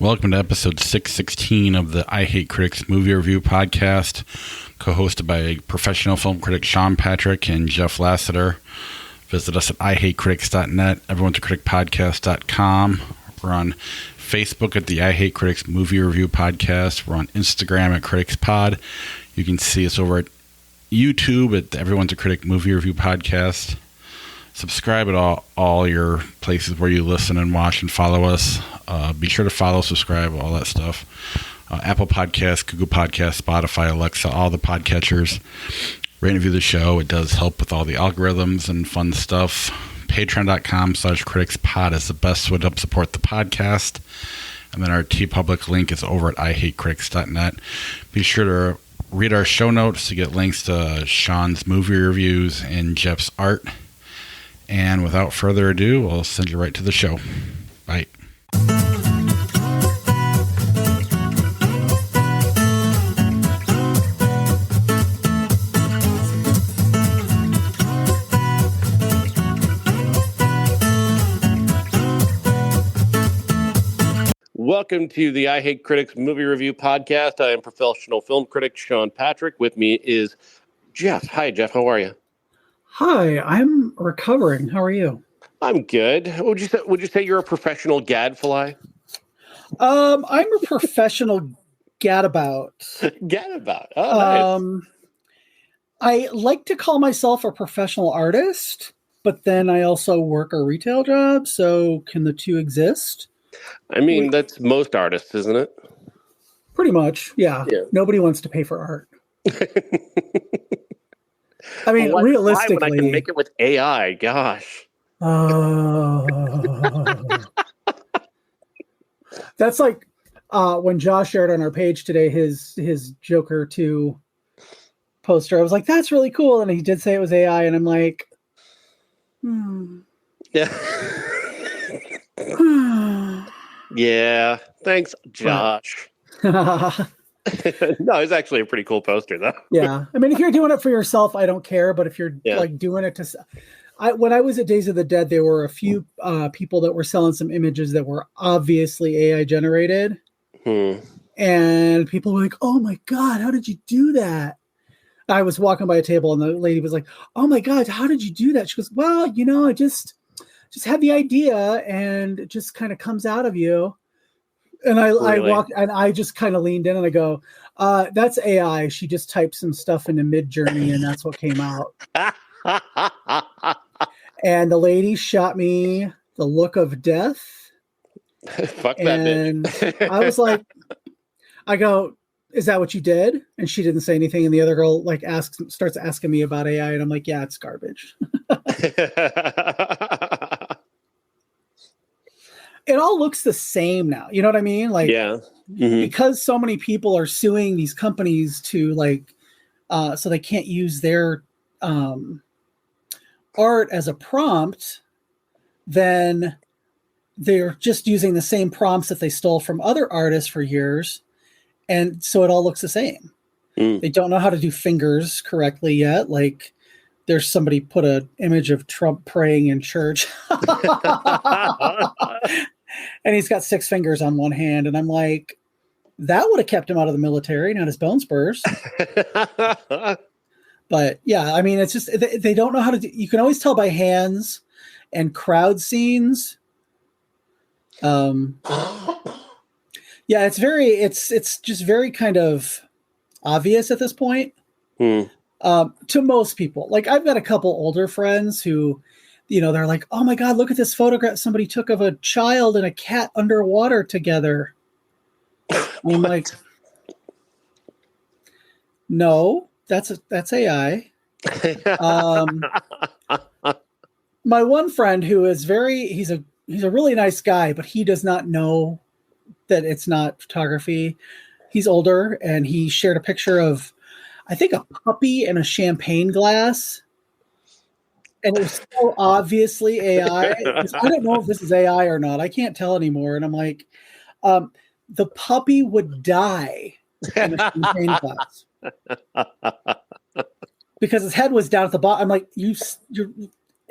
Welcome to episode 616 of the I Hate Critics movie review podcast, co-hosted by professional film critic Sean Patrick and Jeff Lassiter. Visit us at ihatecritics.net, everyone'scriticpodcast.com. We're on Facebook at the I Hate Critics movie review podcast. We're on Instagram at CriticsPod. You can see us over at YouTube at the Everyone's a Critic movie review podcast. Subscribe at all your places where you listen and watch and follow us. Be sure to follow, subscribe, all that stuff. Apple Podcasts, Google Podcasts, Spotify, Alexa, all the podcatchers. Rate and review the show. It does help with all the algorithms and fun stuff. Patreon.com/criticspod is the best way to help support the podcast. And then our TeePublic link is over at ihatecritics.net. Be sure to read our show notes to get links to Sean's movie reviews and Jeff's art. And without further ado, I'll send you right to the show. Bye. Welcome to the I Hate Critics movie review podcast. I am professional film critic Sean Patrick. With me is Jeff. Hi, Jeff. How are you? Hi, I'm recovering. How are you? I'm good. Would you say you're a professional gadfly? I'm a professional gadabout. Gadabout. Oh, nice. I like to call myself a professional artist, but then I also work a retail job. So can the two exist? I mean, that's most artists, isn't it? Pretty much, yeah. Nobody wants to pay for art. I mean, realistically, when I can make it with AI, gosh. That's like when Josh shared on our page today his Joker 2 poster. I was like, that's really cool. And he did say it was AI. And I'm like, Yeah. Yeah. Thanks, Josh. No, it's actually a pretty cool poster, though. Yeah. I mean, if you're doing it for yourself, I don't care. But if you're like doing it to... when I was at Days of the Dead, there were a few people that were selling some images that were obviously AI generated. And people were like, oh my God, how did you do that? I was walking by a table and the lady was like, oh my God, how did you do that? She goes, well, I just had the idea and it just kind of comes out of you. And I walked and I just kind of leaned in and I go, that's AI. She just typed some stuff into Midjourney and that's what came out. And the lady shot me the look of death. Fuck that bitch. I was like, I go, is that what you did? And she didn't say anything. And the other girl starts asking me about AI. And I'm like, yeah, it's garbage. It all looks the same now. You know what I mean? Like, because so many people are suing these companies to so they can't use their art as a prompt, then they're just using the same prompts that they stole from other artists for years. And so it all looks the same. They don't know how to do fingers correctly yet. Like there's somebody put an image of Trump praying in church. And he's got 6 fingers on one hand. And I'm like, that would have kept him out of the military, not his bone spurs. But yeah, I mean, it's just, they don't know how to do, you can always tell by hands and crowd scenes. Yeah, it's just very kind of obvious at this point. To most people. Like I've got a couple older friends who, they're like, oh my God, look at this photograph somebody took of a child and a cat underwater together. I'm like, no, that's AI. My one friend who is he's a really nice guy, but he does not know that it's not photography. He's older and he shared a picture of, I think, a puppy in a champagne glass. And it was so obviously AI. I don't know if this is AI or not. I can't tell anymore. And I'm like, the puppy would die in a champagne glass. Because his head was down at the bottom. I'm like, if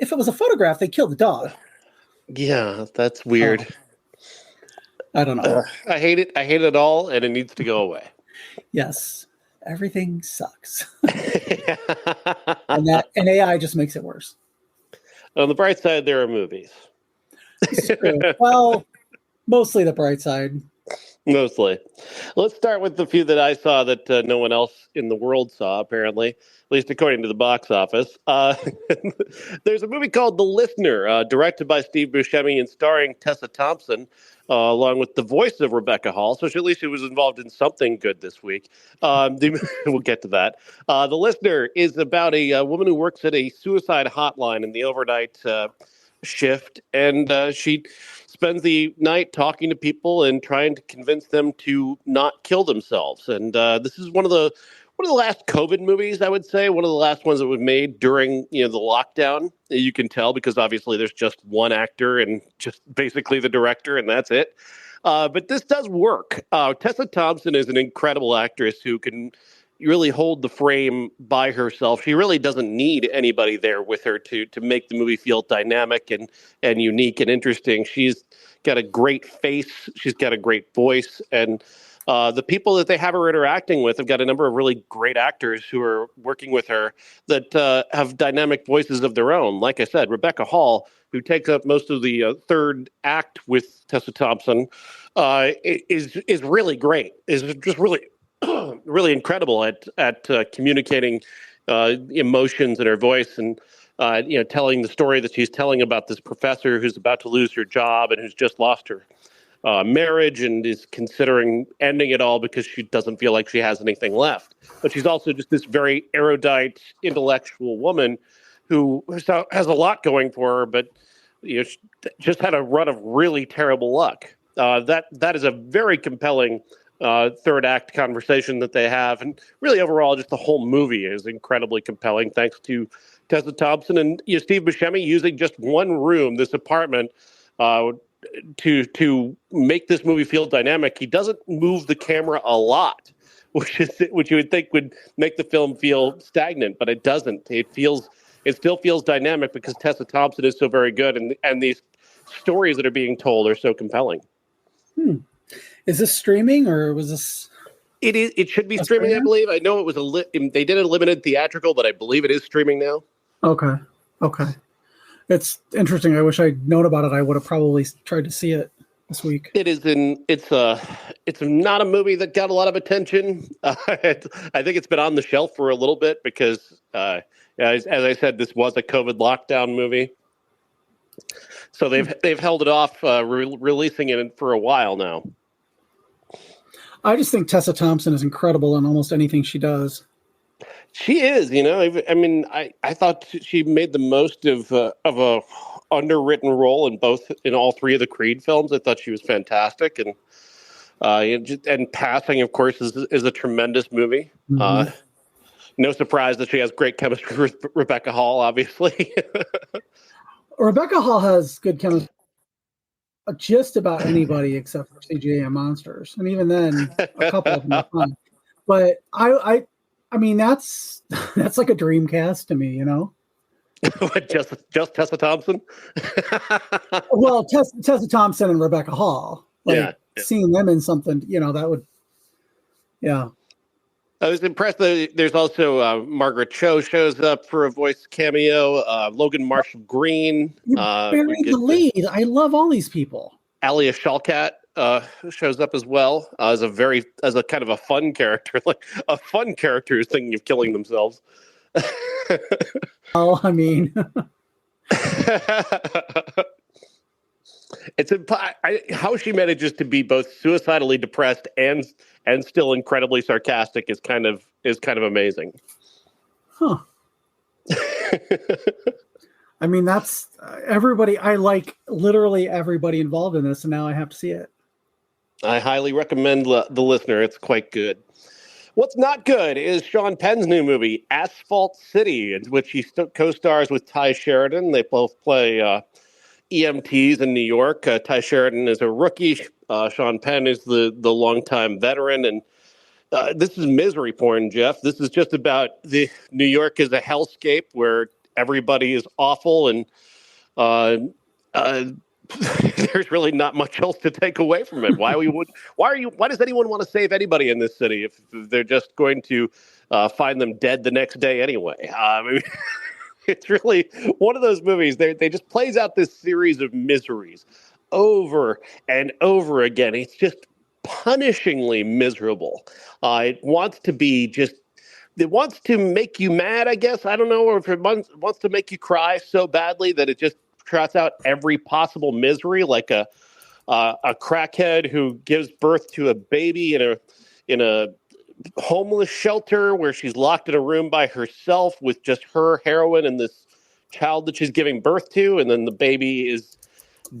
it was a photograph, they killed the dog. Yeah, that's weird. I don't know. I hate it. I hate it all, and it needs to go away. Yes. Everything sucks. and AI just makes it worse. On the bright side, there are movies. It's true. Well, mostly the bright side. Mostly. Let's start with the few that I saw that no one else in the world saw, apparently, at least according to the box office. There's a movie called The Listener, directed by Steve Buscemi and starring Tessa Thompson, along with the voice of Rebecca Hall. So at least she was involved in something good this week. We'll get to that. The Listener is about a woman who works at a suicide hotline in the overnight shift, and she spends the night talking to people and trying to convince them to not kill themselves. And this is one of the last COVID movies, I would say, one of the last ones that was made during the lockdown. You can tell because obviously there's just one actor and just basically the director, and that's it. But this does work. Tessa Thompson is an incredible actress who can really hold the frame by herself. She really doesn't need anybody there with her to make the movie feel dynamic and unique and interesting. She's got a great face. She's got a great voice. And the people that they have her interacting with have got a number of really great actors who are working with her that have dynamic voices of their own. Like I said, Rebecca Hall, who takes up most of the third act with Tessa Thompson, is really great. Is just really really incredible at communicating emotions in her voice and telling the story that she's telling about this professor who's about to lose her job and who's just lost her marriage and is considering ending it all because she doesn't feel like she has anything left. But she's also just this very erudite, intellectual woman who has a lot going for her, but she just had a run of really terrible luck. That is a very compelling third act conversation that they have, and really overall just the whole movie is incredibly compelling thanks to Tessa Thompson and Steve Buscemi using just one room, this apartment, to make this movie feel dynamic. He doesn't move the camera a lot, which you would think would make the film feel stagnant, but it doesn't. It still feels dynamic because Tessa Thompson is so very good, and these stories that are being told are so compelling. Is this streaming or was this? It is. It should be streaming, I believe. I know it was they did a limited theatrical, but I believe it is streaming now. Okay. It's interesting. I wish I'd known about it. I would have probably tried to see it this week. It's not a movie that got a lot of attention. I think it's been on the shelf for a little bit because, as I said, this was a COVID lockdown movie. So they've held it off releasing it for a while now. I just think Tessa Thompson is incredible in almost anything she does. She is, I mean, I thought she made the most of a underwritten role in all three of the Creed films. I thought she was fantastic, and Passing, of course, is a tremendous movie. Mm-hmm. No surprise that she has great chemistry with Rebecca Hall, obviously. Rebecca Hall has good chemistry just about anybody except for CGI and monsters, and even then, a couple of them are fun. But I mean, that's like a dream cast to me, What, just Tessa Thompson? Well, Tessa Thompson and Rebecca Hall. Seeing them in something, that would, yeah. I was impressed that there's also Margaret Cho shows up for a voice cameo. Logan Marshall Green. You buried the lead. I love all these people. Alia Shawkat shows up as well as a kind of a fun character, like a fun character who's thinking of killing themselves. Oh, I mean, it's how she manages to be both suicidally depressed and still incredibly sarcastic is kind of amazing. Huh. I mean, that's everybody. I like literally everybody involved in this, and now I have to see it. I highly recommend The Listener. It's quite good. What's not good is Sean Penn's new movie, Asphalt City, in which he co-stars with Tye Sheridan. They both play EMTs in New York. Tye Sheridan is a rookie. Sean Penn is the longtime veteran. And this is misery porn, Jeff. This is just about New York is a hellscape where everybody is awful and there's really not much else to take away from it. Why does anyone want to save anybody in this city if they're just going to find them dead the next day anyway? I mean, it's really one of those movies. They just plays out this series of miseries over and over again. It's just punishingly miserable. It wants to make you mad, I guess. I don't know, or if it wants to make you cry so badly that it just trots out every possible misery, like a crackhead who gives birth to a baby in a homeless shelter where she's locked in a room by herself with just her heroin and this child that she's giving birth to, and then the baby is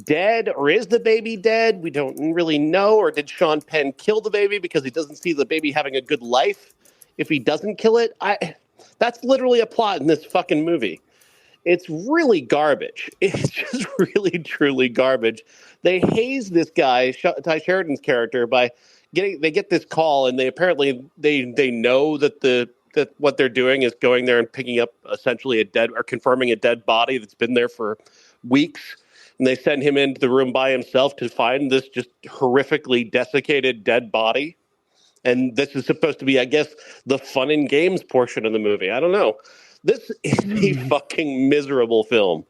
dead, or is the baby dead? We don't really know. Or did Sean Penn kill the baby because he doesn't see the baby having a good life if he doesn't kill it? That's literally a plot in this fucking movie. It's really garbage. It's just really, truly garbage. They haze this guy, Tye Sheridan's character, by they get this call, and they know that what they're doing is going there and picking up essentially confirming a dead body that's been there for weeks. And they send him into the room by himself to find this just horrifically desiccated dead body. And this is supposed to be, I guess, the fun and games portion of the movie. I don't know. This is a fucking miserable film.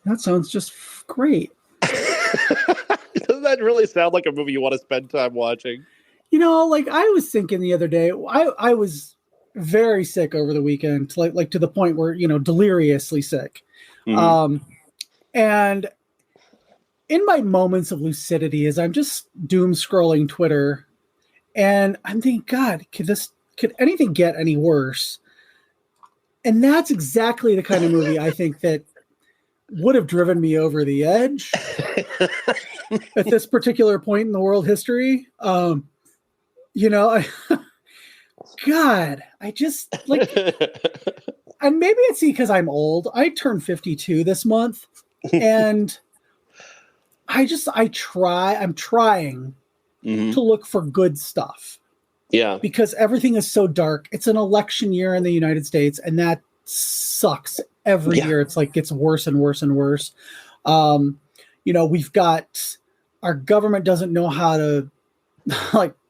That sounds just great. Doesn't that really sound like a movie you want to spend time watching? Like I was thinking the other day, I was very sick over the weekend, like to the point where, deliriously sick. Mm-hmm. And in my moments of lucidity, as I'm just doom scrolling Twitter, and I'm thinking, God, could anything get any worse? And that's exactly the kind of movie I think that would have driven me over the edge at this particular point in the world history. God, I just like, and maybe it's because I'm old. I turned 52 this month, and I'm trying to look for good stuff. Yeah. Because everything is so dark. It's an election year in the United States, and that sucks every year. It's like gets worse and worse and worse. We've got our government doesn't know how to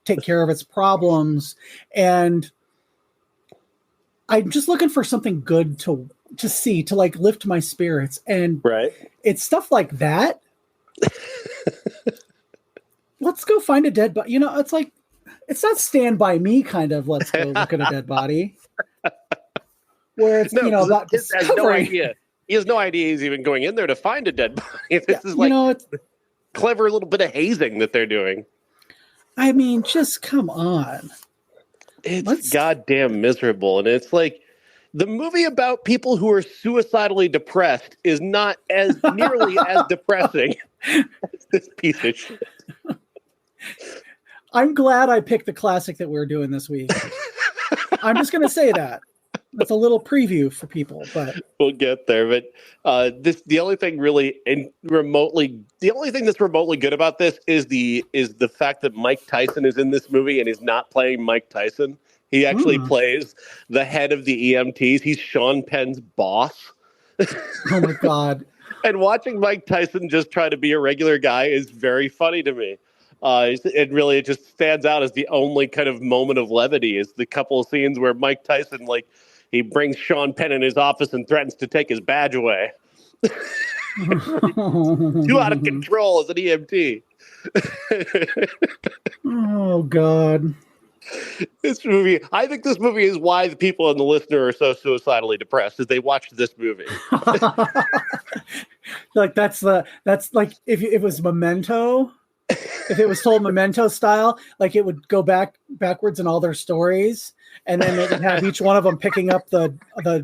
take care of its problems, and I'm just looking for something good to see, to lift my spirits. And it's stuff like that. Let's go find a dead body. It's like, it's not Stand By Me kind of let's go look at a dead body. Where it's, about discovery. Has no idea. He has no idea he's even going in there to find a dead body. This is it's clever little bit of hazing that they're doing. I mean, just come on. It's goddamn miserable. And it's like the movie about people who are suicidally depressed is not as nearly as depressing as this piece of shit. I'm glad I picked the classic that we're doing this week. I'm just going to say that. That's a little preview for people, but we'll get there. But the only thing that's remotely good about this is the fact that Mike Tyson is in this movie and is not playing Mike Tyson. He actually plays the head of the EMTs. He's Sean Penn's boss. Oh my God. And watching Mike Tyson just try to be a regular guy is very funny to me. It just stands out as the only kind of moment of levity is the couple of scenes where Mike Tyson, he brings Sean Penn in his office and threatens to take his badge away. Too out of control as an EMT. Oh, God. I think this movie is why the people in The Listener are so suicidally depressed, is they watched this movie. That's like if it was Memento. If it was told Memento style, it would go backwards in all their stories, and then it would have each one of them picking up the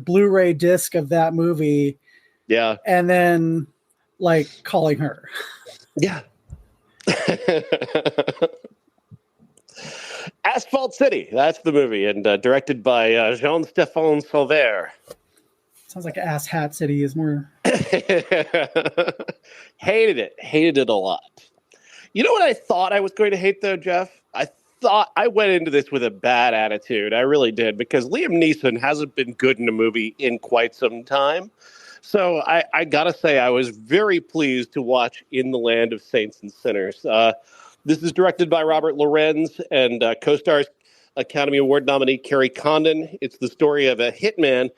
Blu-ray disc of that movie. Yeah. And then calling her. Yeah. Asphalt City. That's the movie, and directed by Jean Stephane Sauvier. Sounds like Ass Hat City is more. Hated it a lot. You know what I thought I was going to hate, though, Jeff? I thought I went into this with a bad attitude. I really did, because Liam Neeson hasn't been good in a movie in quite some time. So I gotta say, I was very pleased to watch In the Land of Saints and Sinners. This is directed by Robert Lorenz and co-stars Academy Award nominee Kerry Condon. It's the story of a hitman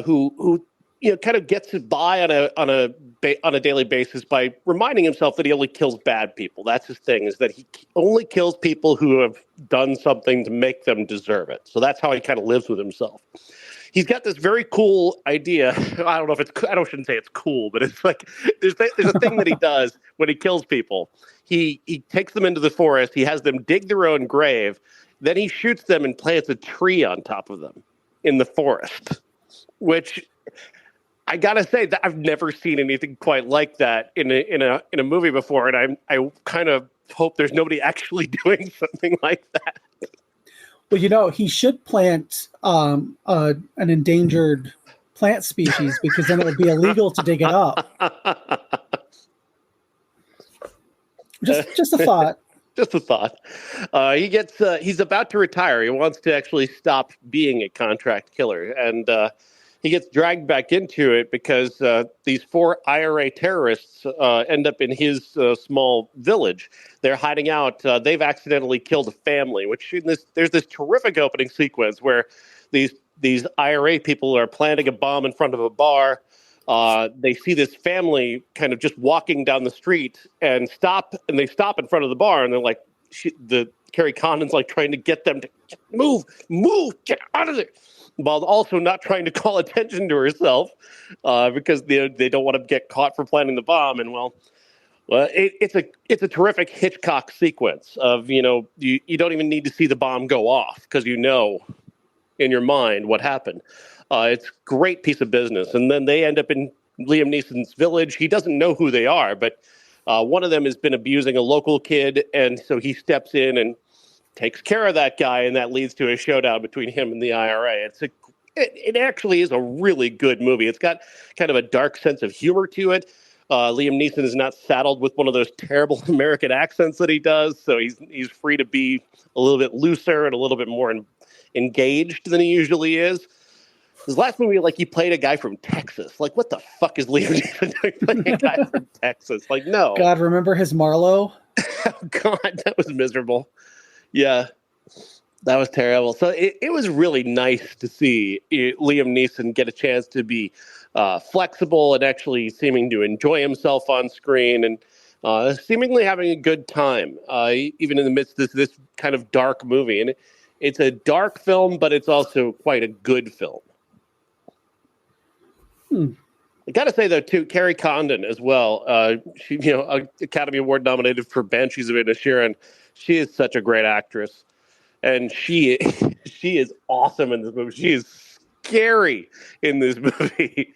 who kind of gets by on a daily basis by reminding himself that he only kills bad people. That's his thing, is that he only kills people who have done something to make them deserve it. So that's how he kind of lives with himself. He's got this very cool idea. I don't know if it's, I shouldn't say it's cool, but it's like, there's a thing that he does when he kills people. He takes them into the forest. He has them dig their own grave. Then he shoots them and plants a tree on top of them in the forest, which I gotta say that I've never seen anything quite like that in a movie before. And I kind of hope there's nobody actually doing something like that. Well, he should plant an endangered plant species, because then it would be illegal to dig it up. Just a thought. Just a thought. He's about to retire. He wants to actually stop being a contract killer, and he gets dragged back into it because these 4 IRA terrorists end up in his small village. They're hiding out. They've accidentally killed a family, which there's this terrific opening sequence where these IRA people are planting a bomb in front of a bar. They see this family kind of just walking down the street and they stop in front of the bar, and they're like, Kerry Condon's like trying to get them to move, get out of there, while also not trying to call attention to herself because they don't want to get caught for planting the bomb. And it's a terrific Hitchcock sequence of, you don't even need to see the bomb go off because in your mind what happened. It's a great piece of business. And then they end up in Liam Neeson's village. He doesn't know who they are, but one of them has been abusing a local kid, and so he steps in and takes care of that guy, and that leads to a showdown between him and the IRA. It actually is a really good movie. It's got kind of a dark sense of humor to it. Liam Neeson is not saddled with one of those terrible American accents that he does, so he's free to be a little bit looser and a little bit more engaged than he usually is. His last movie, he played a guy from Texas. Like, what the fuck is Liam Neeson doing playing a guy from Texas? Like, no. God, remember his Marlowe? Oh, God, that was miserable. Yeah, that was terrible. So it was really nice to see Liam Neeson get a chance to be flexible and actually seeming to enjoy himself on screen and seemingly having a good time, even in the midst of this kind of dark movie. And it's a dark film, but it's also quite a good film. I got to say, though, too, Kerry Condon as well. She, Academy Award nominated for Banshees of Inisherin. She is such a great actress, and she is awesome in this movie. She is scary in this movie.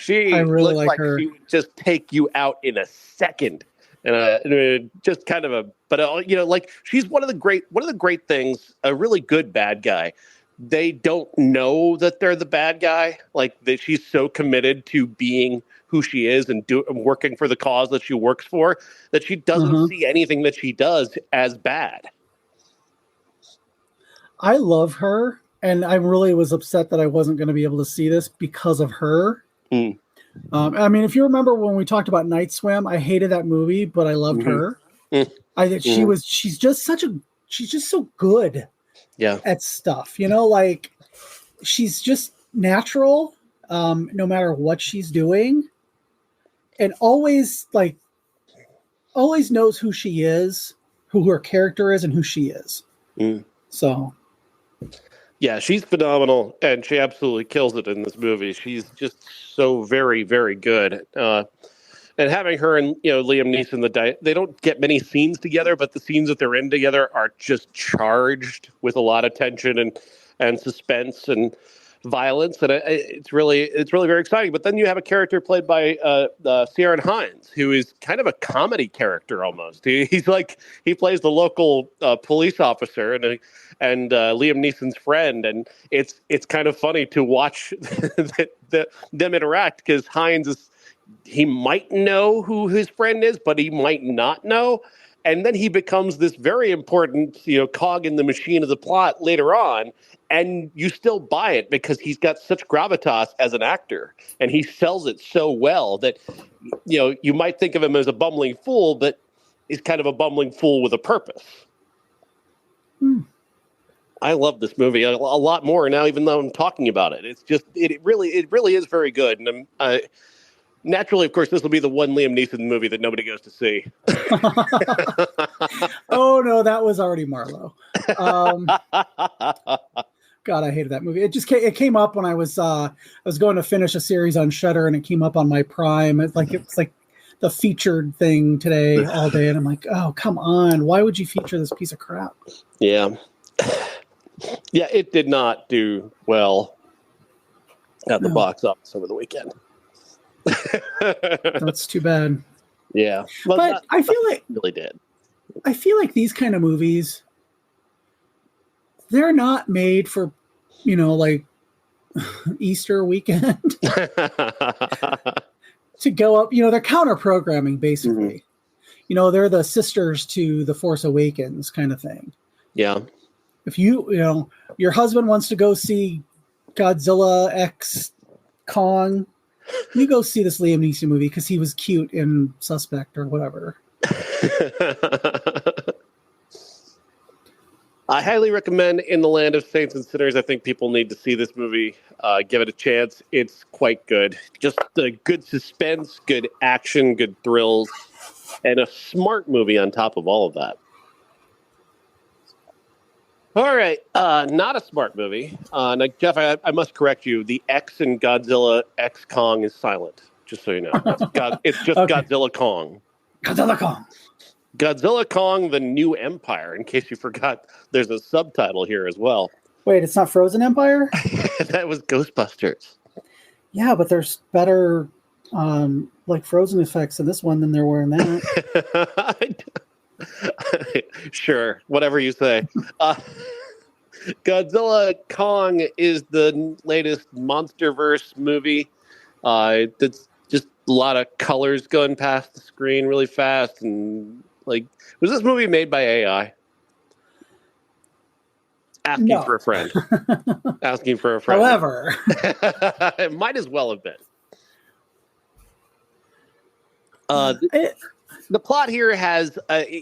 I really like her. She would just take you out in a second, and just kind of she's one of the great things. A really good bad guy. They don't know that they're the bad guy. That she's so committed to being who she is and working for the cause that she works for, that she doesn't see anything that she does as bad. I love her, and I really was upset that I wasn't going to be able to see this because of her. I mean, if you remember when we talked about Night Swim, I hated that movie, but I loved her. I think she's just so good. Yeah, at stuff, she's just natural, no matter what she's doing, and always knows who she is, who her character is, and who she is. So, yeah, she's phenomenal, and she absolutely kills it in this movie. She's just so very, very good. And having her and Liam Neeson, they don't get many scenes together, but the scenes that they're in together are just charged with a lot of tension and suspense and violence, and it's really very exciting. But then you have a character played by Ciarán Hinds, who is kind of a comedy character almost. He plays the local police officer and Liam Neeson's friend, and it's kind of funny to watch them interact, because Hinds he might know who his friend is, but he might not know. and then he becomes this very important, cog in the machine of the plot later on, and you still buy it because he's got such gravitas as an actor, and he sells it so well that, you might think of him as a bumbling fool, but he's kind of a bumbling fool with a purpose. I love this movie a lot more now, even though I'm talking about it. It's just, it really is very good. And naturally, of course, this will be the one Liam Neeson movie that nobody goes to see. Oh no, that was already Marlowe. God, I hated that movie. It came up when I was going to finish a series on Shudder, and it came up on my Prime. It's like the featured thing today all day, and I'm like, oh come on, why would you feature this piece of crap? Yeah. Yeah, it did not do well at the box office over the weekend. That's too bad. Yeah. But I feel like really did. I feel like these kind of movies, they're not made for, like Easter weekend to go up. They're counter programming basically. Mm-hmm. They're the sisters to The Force Awakens kind of thing. Yeah. If your husband wants to go see Godzilla X Kong, you go see this Liam Neeson movie because he was cute in Suspect or whatever. I highly recommend In the Land of Saints and Sinners. I think people need to see this movie. Give it a chance. It's quite good. Just good suspense, good action, good thrills, and a smart movie on top of all of that. All right, not a smart movie. Now, Jeff, I must correct you. The X in Godzilla X Kong is silent, just so you know. It's just okay. Godzilla Kong. Godzilla Kong. Godzilla Kong, The New Empire, in case you forgot. There's a subtitle here as well. Wait, it's not Frozen Empire? That was Ghostbusters. Yeah, but there's better Frozen effects in this one than there were in that. Sure, whatever you say. Godzilla Kong is the latest MonsterVerse movie. That's just a lot of colors going past the screen really fast. And was this movie made by AI? Asking for a friend. Asking for a friend. However, it might as well have been. The plot here has,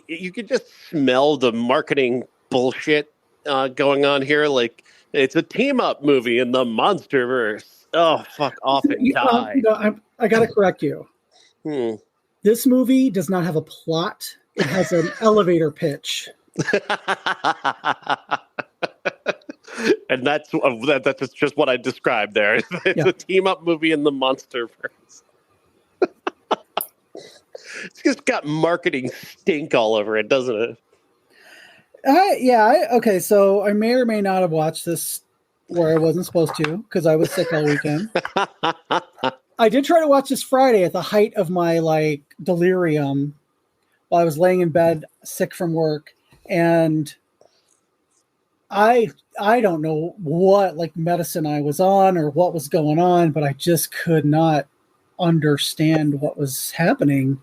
you could just smell the marketing bullshit going on here. Like, it's a team-up movie in the MonsterVerse. Oh, fuck off and die. I got to correct you. This movie does not have a plot. It has an elevator pitch. And that's just what I described there. It's a team-up movie in the MonsterVerse. It's just got marketing stink all over it, doesn't it? Okay, so I may or may not have watched this where I wasn't supposed to because I was sick all weekend. I did try to watch this Friday at the height of my delirium while I was laying in bed sick from work, and I don't know what medicine I was on or what was going on, but I just could not understand what was happening.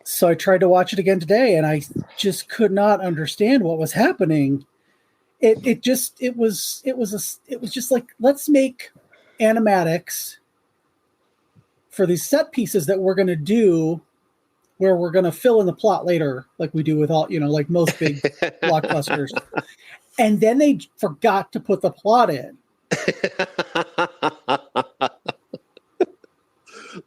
So I tried to watch it again today, and I just could not understand what was happening. It was just like, let's make animatics for these set pieces that we're going to do, where we're going to fill in the plot later, like we do with all, like most big blockbusters. And then they forgot to put the plot in.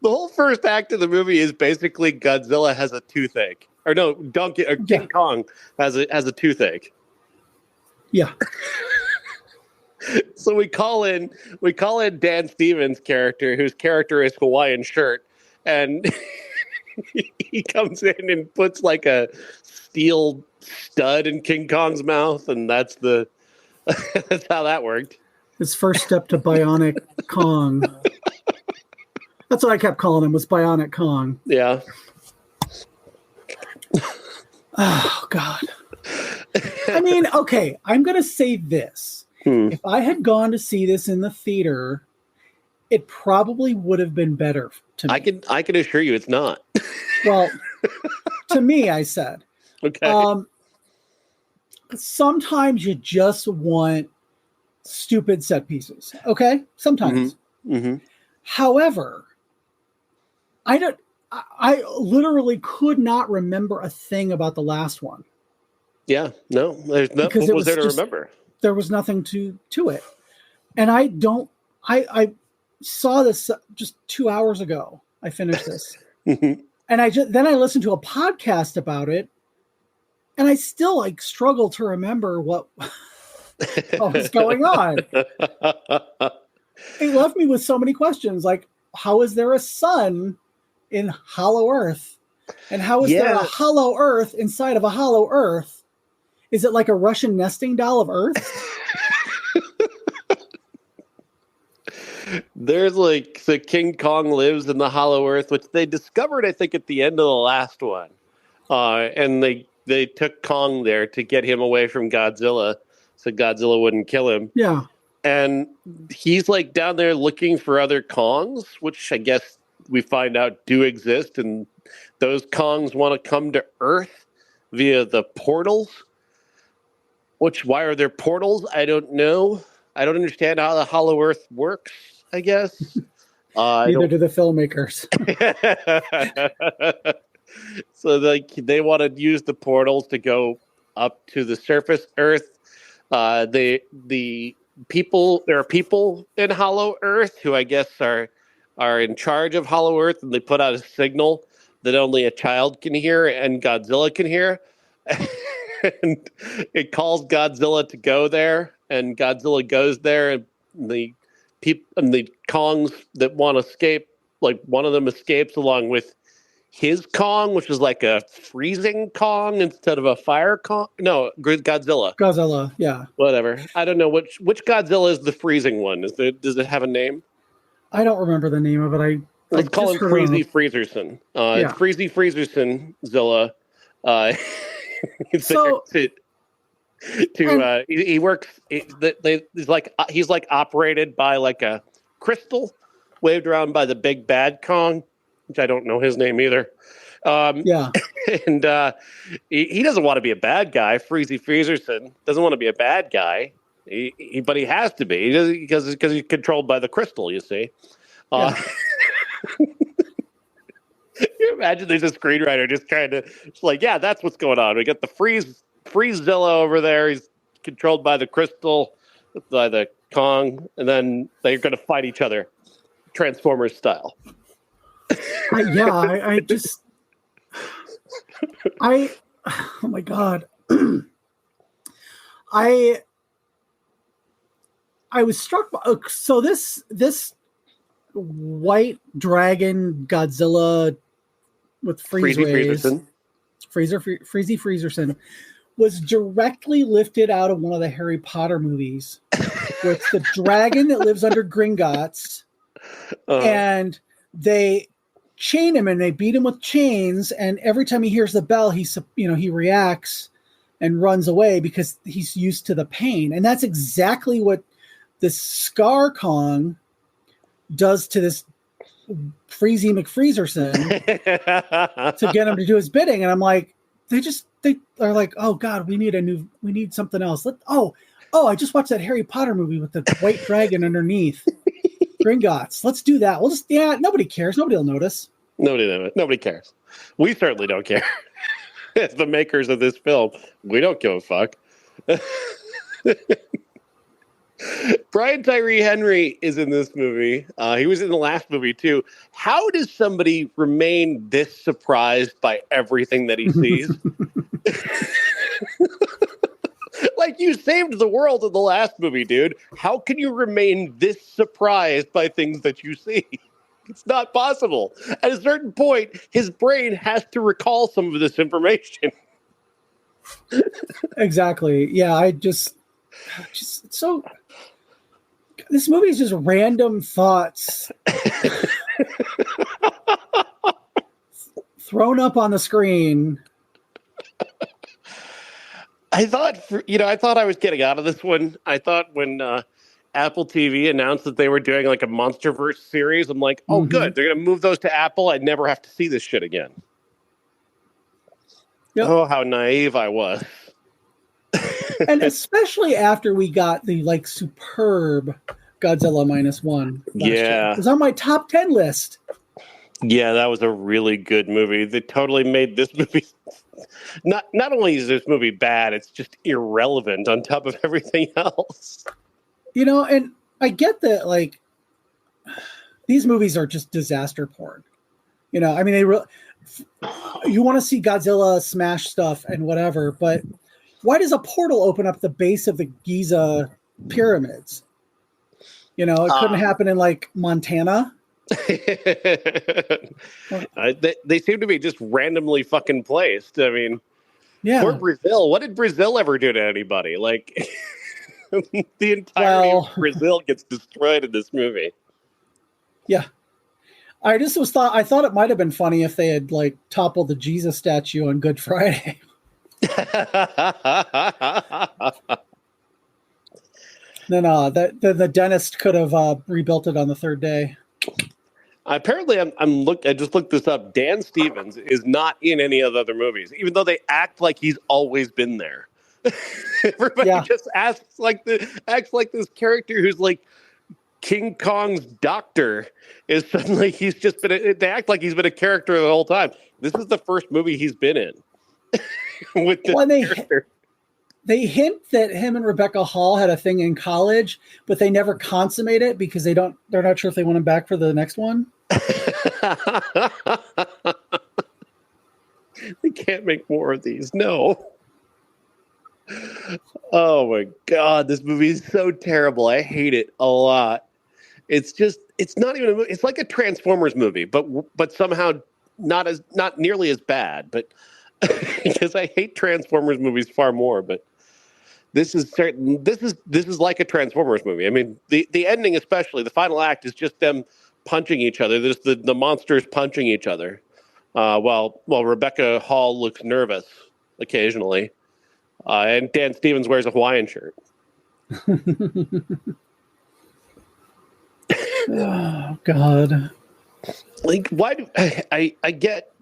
The whole first act of the movie is basically Godzilla has a toothache. Or no, King Kong has a toothache. Yeah. So we call in Dan Stevens' character, whose character is Hawaiian Shirt, and he comes in and puts a steel stud in King Kong's mouth, and that's how that worked. His first step to Bionic Kong. That's what I kept calling him, was Bionic Kong. Yeah. Oh, God. I mean, okay, I'm going to say this. If I had gone to see this in the theater, it probably would have been better to me. I can assure you it's not. Well, to me, I said. Okay. Sometimes you just want stupid set pieces. Okay. Sometimes. However, I literally could not remember a thing about the last one. Yeah, no, there's nothing. Because What was there to remember? There was nothing to it. And I saw this just 2 hours ago. I finished this. And then I listened to a podcast about it, and I still struggle to remember what was going on. It left me with so many questions, like, how is there a sun in Hollow Earth? And how is there a hollow Earth inside of a hollow Earth? Is it like a Russian nesting doll of Earth? There's the King Kong lives in the hollow Earth, which they discovered, I think, at the end of the last one. And they took Kong there to get him away from Godzilla, so Godzilla wouldn't kill him. Yeah. And he's down there looking for other Kongs, which I guess we find out do exist. And those Kongs want to come to Earth via the portals. Why are there portals? I don't know. I don't understand how the Hollow Earth works, I guess. Neither do the filmmakers. So they want to use the portals to go up to the surface Earth. There are people in Hollow Earth who I guess are in charge of Hollow Earth, and they put out a signal that only a child can hear and Godzilla can hear. And it calls Godzilla to go there, and Godzilla goes there, and the Kongs that want to escape, one of them escapes along with his Kong, which is like a freezing Kong instead of a fire Kong. No, Godzilla. Godzilla, yeah. Whatever. I don't know which Godzilla is the freezing one. Does it have a name? I don't remember the name of it. Let's call him Freezy Freezerson. It's Freezy Freezerson Zilla. He works. He's operated by a crystal waved around by the big bad Kong, which I don't know his name either. And he doesn't want to be a bad guy. Freezy Freezerson doesn't want to be a bad guy. But he has to be because he's controlled by the crystal. You see. You imagine there's a screenwriter just kind of that's what's going on. We got the Freezilla over there. He's controlled by the crystal, by the Kong, and then they're going to fight each other, Transformers style. Oh my God. I was struck by, so this white dragon Godzilla with Freezy Freezerson was directly lifted out of one of the Harry Potter movies with the dragon that lives under Gringotts, and they chain him and they beat him with chains, and every time he hears the bell, he reacts and runs away because he's used to the pain. And that's exactly what this Scar Kong does to this Freezy McFreezerson to get him to do his bidding. And I'm like, they are like, oh God, we need something else. I just watched that Harry Potter movie with the white dragon underneath Gringotts. Let's do that. Nobody cares. Nobody will notice. Nobody cares. We certainly don't care. As the makers of this film, we don't give a fuck. Brian Tyree Henry is in this movie. He was in the last movie too. How does somebody remain this surprised by everything that he sees? You saved the world in the last movie, dude. How can you remain this surprised by things that you see? It's not possible. At a certain point, his brain has to recall some of this information. Exactly. Yeah, so this movie is just random thoughts thrown up on the screen. I thought I was getting out of this one. I thought when Apple TV announced that they were doing a MonsterVerse series, I'm like, oh, good. They're going to move those to Apple. I'd never have to see this shit again. Yep. Oh, how naive I was. And especially after we got the like superb Godzilla -1 last year. It was on my top 10 list. Yeah, that was a really good movie. They totally made this movie not only is this movie bad, it's just irrelevant on top of everything else. You know, and I get that like these movies are just disaster porn. You know, I mean you want to see Godzilla smash stuff and whatever, but why does a portal open up the base of the Giza pyramids? You know, it couldn't happen in like Montana. They seem to be just randomly fucking placed. I mean, yeah. Or Brazil. What did Brazil ever do to anybody? Like, the entirety of Brazil gets destroyed in this movie. Yeah. I thought it might have been funny if they had like toppled the Jesus statue on Good Friday. Then the dentist could have rebuilt it on the third day. Apparently, I just looked this up. Dan Stevens is not in any of the other movies, even though they act like he's always been there. Everybody just acts like this character who's like King Kong's doctor is suddenly they act like he's been a character the whole time. This is the first movie he's been in with this character. They hint that him and Rebecca Hall had a thing in college, but they never consummate it because they're not sure if they want him back for the next one. They can't make more of these. No. Oh my God, this movie is so terrible. I hate it a lot. It's not even a movie. It's like a Transformers movie, but somehow not nearly as bad. But because I hate Transformers movies far more, but this is like a Transformers movie. I mean, the ending, especially the final act, is just them punching each other. There's the monsters punching each other, while Rebecca Hall looks nervous occasionally, and Dan Stevens wears a Hawaiian shirt. Oh God! Like, why do I get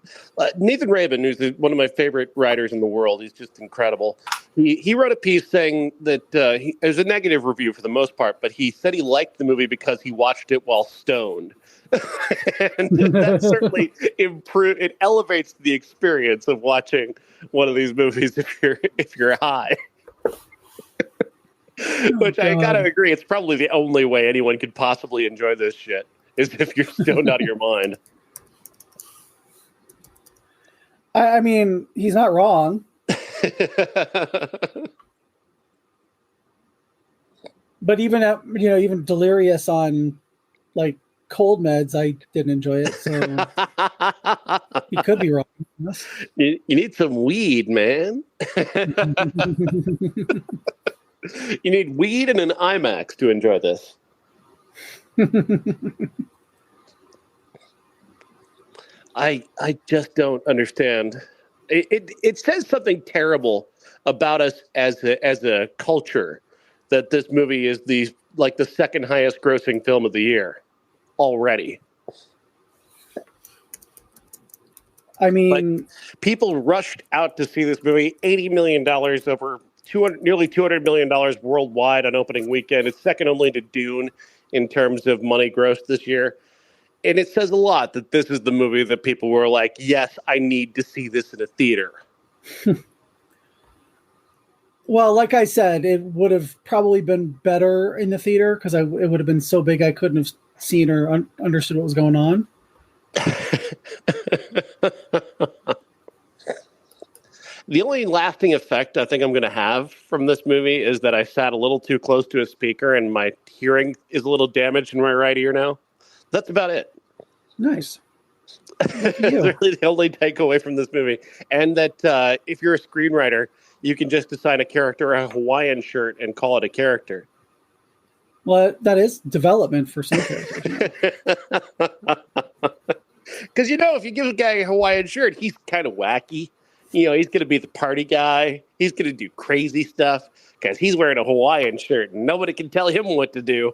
Nathan Rabin, who's one of my favorite writers in the world? He's just incredible. He wrote a piece saying that it was a negative review for the most part, but he said he liked the movie because he watched it while stoned. And that certainly it elevates the experience of watching one of these movies if you're high. Which I gotta agree, it's probably the only way anyone could possibly enjoy this shit is if you're stoned out of your mind. I mean, he's not wrong. But even delirious on like cold meds, I didn't enjoy it. So he could be wrong. You need some weed, man. You need weed and an IMAX to enjoy this. I just don't understand. It says something terrible about us as a culture that this movie is the second highest grossing film of the year already. I mean, like, people rushed out to see this movie. $80 million over nearly $200 million worldwide on opening weekend. It's second only to Dune in terms of money grossed this year. And it says a lot that this is the movie that people were like, yes, I need to see this in a theater. Well, like I said, it would have probably been better in the theater because it would have been so big I couldn't have seen or understood what was going on. The only lasting effect I think I'm going to have from this movie is that I sat a little too close to a speaker and my hearing is a little damaged in my right ear now. That's about it. Nice. That's really the only takeaway from this movie. And that if you're a screenwriter, you can just assign a character a Hawaiian shirt and call it a character. Well, that is development for some characters. Because, if you give a guy a Hawaiian shirt, he's kind of wacky. He's going to be the party guy. He's going to do crazy stuff because he's wearing a Hawaiian shirt and nobody can tell him what to do.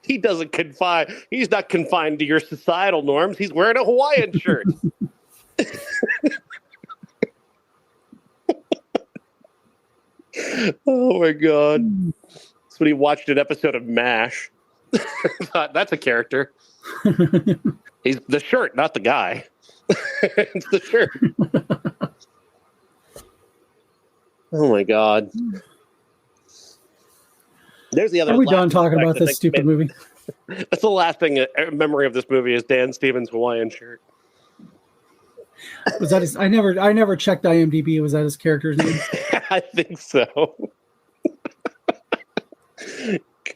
He's not confined to your societal norms. He's wearing a Hawaiian shirt. Oh my God. That's when he watched an episode of MASH. Thought, that's a character. He's the shirt, not the guy. It's the shirt. Oh my God. There's the other. Are we done talking about this stupid movie? That's the last thing memory of this movie is Dan Stevens' Hawaiian shirt. Was that his? I never checked IMDb. Was that his character's name? I think so.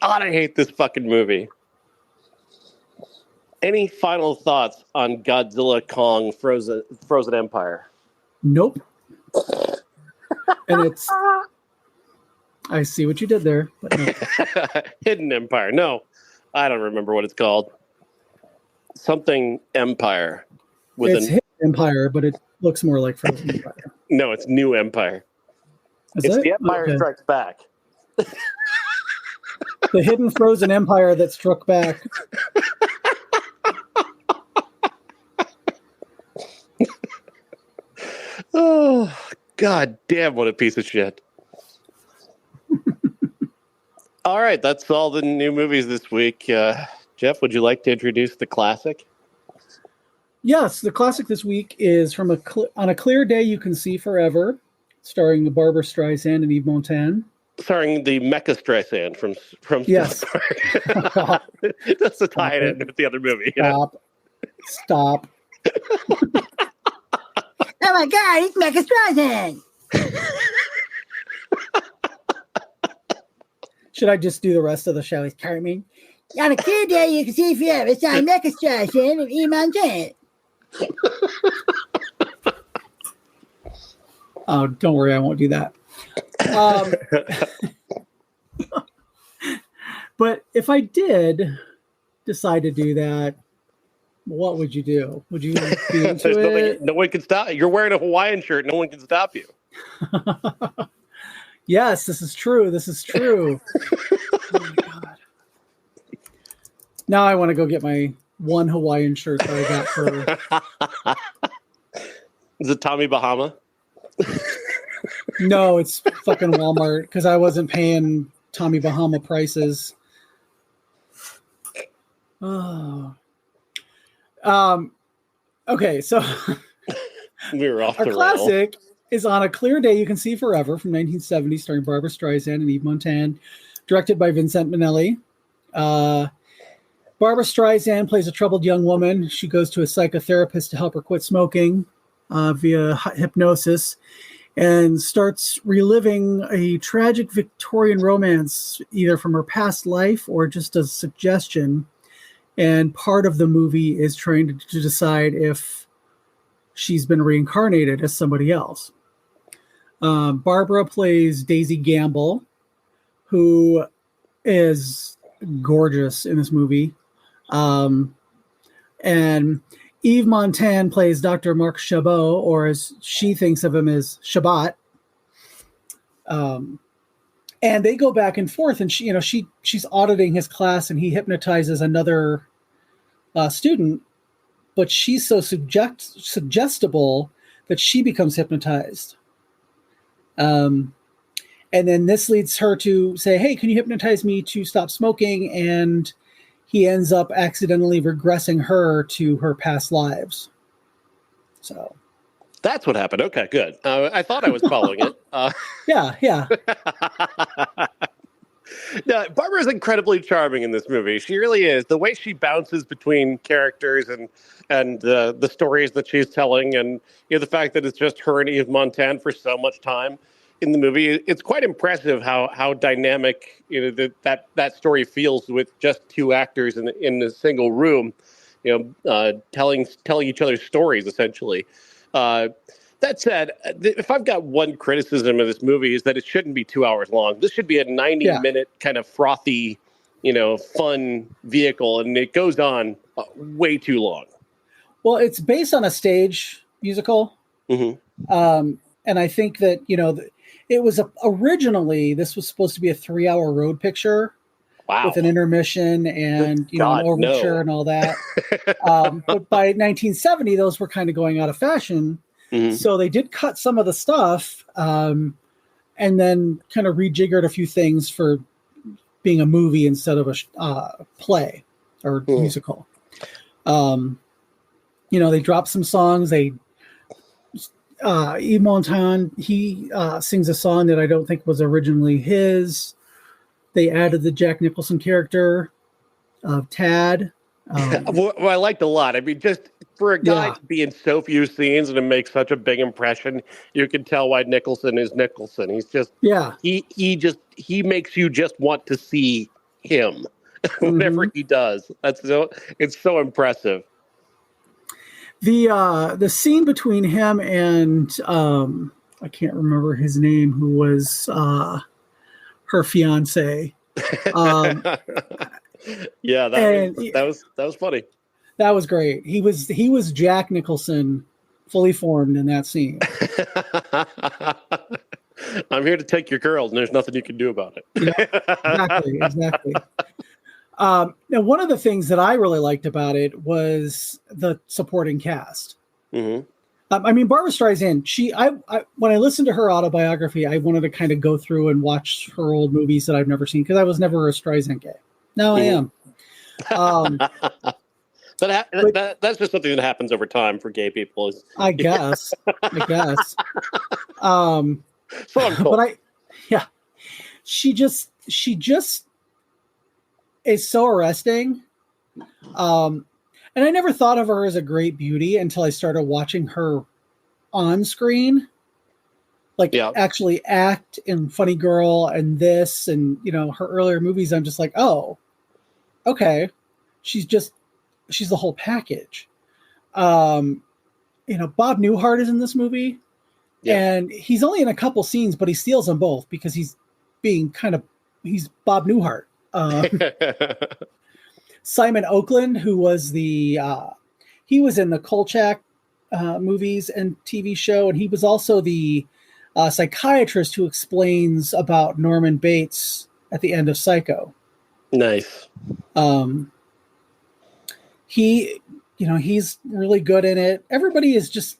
God, I hate this fucking movie. Any final thoughts on Godzilla Kong Frozen Empire? Nope. And it's. I see what you did there. But no. Hidden Empire. No, I don't remember what it's called. Something Empire. It's Hidden Empire, but it looks more like Frozen Empire. No, it's New Empire. It's The Empire Strikes Back. The hidden frozen empire that struck back. Oh, God damn, what a piece of shit. All right, that's all the new movies this week. Jeff, would you like to introduce the classic? Yes, the classic this week is from On a Clear Day You Can See Forever, starring Barbara Streisand and Yves Montand. Starring the Mecha Streisand from yes. That's the tie in with the other movie. Stop. Oh my God, it's Mecha Streisand. Should I just do the rest of the show? It's Carmen. On a clear day you can see forever, starring Mecha Streisand and Yves Montand. Oh, don't worry, I won't do that. But if I did decide to do that, what would you do? Would you be into it? No one can stop. You're wearing a Hawaiian shirt. No one can stop you. Yes, this is true. This is true. Oh my God. Now I want to go get my one Hawaiian shirt that I got for. Is it Tommy Bahama? No, it's fucking Walmart because I wasn't paying Tommy Bahama prices. Oh. Okay, so we were off our the classic is On a Clear Day You Can See Forever from 1970, starring Barbara Streisand and Yves Montand, directed by Vincent Minnelli. Barbara Streisand plays a troubled young woman. She goes to a psychotherapist to help her quit smoking via hypnosis and starts reliving a tragic Victorian romance, either from her past life or just a suggestion. And part of the movie is trying to decide if she's been reincarnated as somebody else. Barbara plays Daisy Gamble, who is gorgeous in this movie. And Yves Montand plays Dr. Marc Chabot, or as she thinks of him as Shabbat. And they go back and forth, and she's auditing his class, and he hypnotizes another student, but she's so suggestible that she becomes hypnotized. And then this leads her to say, hey, can you hypnotize me to stop smoking? And he ends up accidentally regressing her to her past lives. So that's what happened. Okay, good. I thought I was following it. Yeah. No, Barbara is incredibly charming in this movie. She really is. The way she bounces between characters and the stories that she's telling, and the fact that it's just her and Yves Montand for so much time in the movie, it's quite impressive how dynamic that story feels with just two actors in a single room, telling each other's stories essentially. That said, if I've got one criticism of this movie is that it shouldn't be 2 hours long. This should be a 90-minute kind of frothy, fun vehicle, and it goes on way too long. Well, it's based on a stage musical. Mm-hmm. And I think that, it was originally, this was supposed to be a 3-hour road picture. Wow. With an intermission and, an overture and all that. But by 1970, those were kind of going out of fashion. Mm-hmm. So they did cut some of the stuff, and and then kind of rejiggered a few things for being a movie instead of a play or musical. They dropped some songs. Yves Montand, he sings a song that I don't think was originally his. They added the Jack Nicholson character of Tad. Well, I liked a lot. I mean, just for a guy to be in so few scenes and to make such a big impression, you can tell why Nicholson is Nicholson. He's just he makes you just want to see him whatever he does. It's so impressive. The scene between him and I can't remember his name, who was her fiance. That was funny. That was great. He was Jack Nicholson, fully formed in that scene. I'm here to take your girls, and there's nothing you can do about it. Exactly. Now, one of the things that I really liked about it was the supporting cast. Mm-hmm. I mean, Barbra Streisand, when I listened to her autobiography, I wanted to kind of go through and watch her old movies that I've never seen, because I was never a Streisand gay. Now I am. That's just something that happens over time for gay people. I guess. But she just is so arresting. And I never thought of her as a great beauty until I started watching her on screen, actually act in Funny Girl and this, and her earlier movies. I'm just like, oh, okay, she's the whole package. Bob Newhart is in this movie, and he's only in a couple scenes, but he steals them both because he's Bob Newhart. Simon Oakland, who was he was in the Kolchak movies and TV show, and he was also the psychiatrist who explains about Norman Bates at the end of Psycho. Nice. He's really good in it. Everybody is just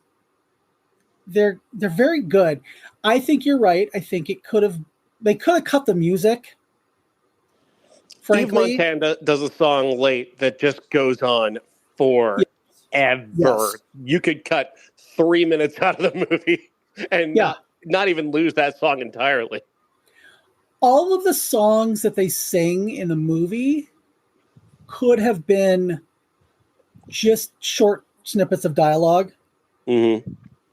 they're very good. I think you're right. I think they could have cut the music. Frankly, Steve Montand does a song late that just goes on forever. Yes. You could cut 3 minutes out of the movie and not even lose that song entirely. All of the songs that they sing in the movie could have been just short snippets of dialogue, and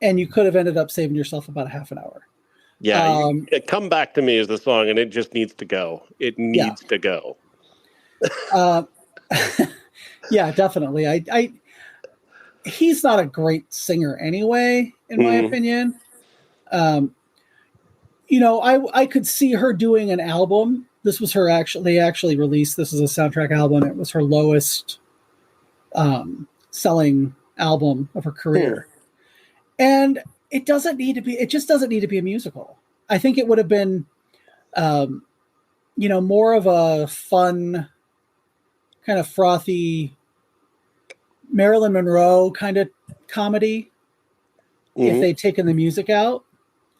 you could have ended up saving yourself about a half an hour. Yeah, Come Back to Me is the song, and it just needs to go. It needs to go. Yeah, definitely. He's not a great singer anyway, in my opinion. I could see her doing an album. This was they actually released, this is a soundtrack album. It was her lowest selling album of her career. And it just doesn't need to be a musical. I think it would have been, more of a fun, kind of frothy Marilyn Monroe kind of comedy if they'd taken the music out.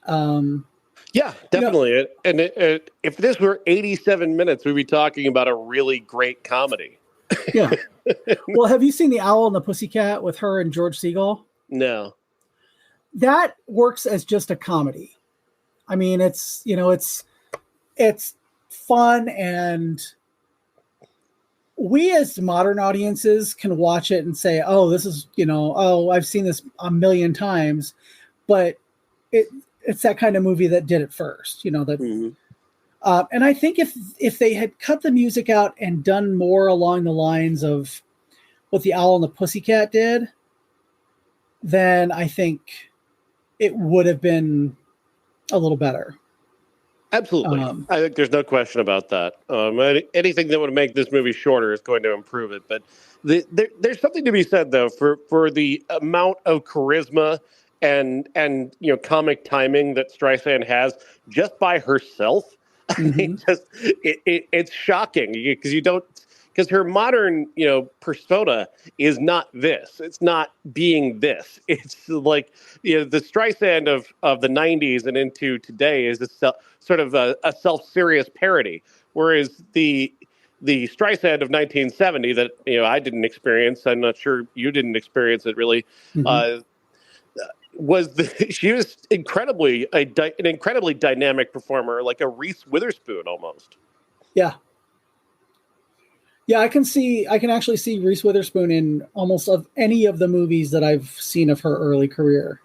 Yeah, definitely. If this were 87 minutes, we'd be talking about a really great comedy. Yeah. Well, have you seen The Owl and the Pussycat with her and George Segal? No. That works as just a comedy. I mean, it's fun, and we as modern audiences can watch it and say, oh, this is, I've seen this a million times, but it's that kind of movie that did it first, and I think if they had cut the music out and done more along the lines of what The Owl and the Pussycat did, then I think it would have been a little better. Absolutely. I think there's no question about that. Anything that would make this movie shorter is going to improve it. But there's something to be said, though, for the amount of charisma and comic timing that Streisand has just by herself. I mean, it's shocking because you because her modern, persona is not this. It's not being this. It's like, the Streisand of the 90s and into today is sort of a self-serious parody, whereas the Streisand of 1970 that I didn't experience, I'm not sure you didn't experience it really, she was an incredibly dynamic performer, like a Reese Witherspoon almost. Yeah. Yeah, I can actually see Reese Witherspoon in almost of any of the movies that I've seen of her early career.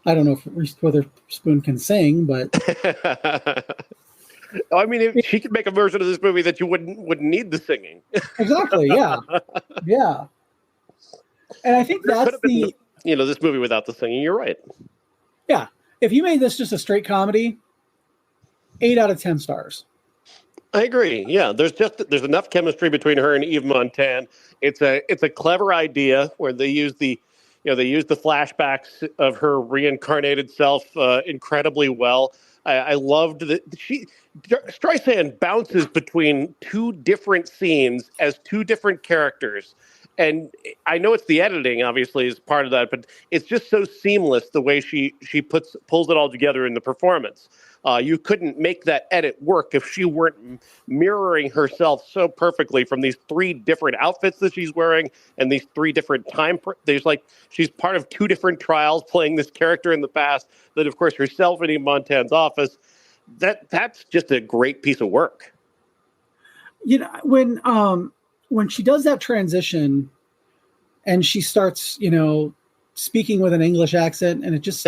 I don't know if Reese Witherspoon can sing, but I mean, if she could make a version of this movie that you wouldn't need the singing. Exactly. Yeah. Yeah. And I think that's this movie without the singing. You're right. Yeah. If you made this just a straight comedy, 8 out of 10 stars. I agree. Yeah, there's enough chemistry between her and Eve Montan. It's a clever idea where they use the flashbacks of her reincarnated self incredibly well. I loved that Streisand bounces between two different scenes as two different characters. And I know it's the editing, obviously, is part of that, but it's just so seamless the way she pulls it all together in the performance. You couldn't make that edit work if she weren't mirroring herself so perfectly from these 3 different outfits that she's wearing and these 3 different she's part of 2 different trials playing this character in the past. Then, of course, herself in Eve Montan's office. That's just a great piece of work. When she does that transition and she starts, speaking with an English accent, and it just,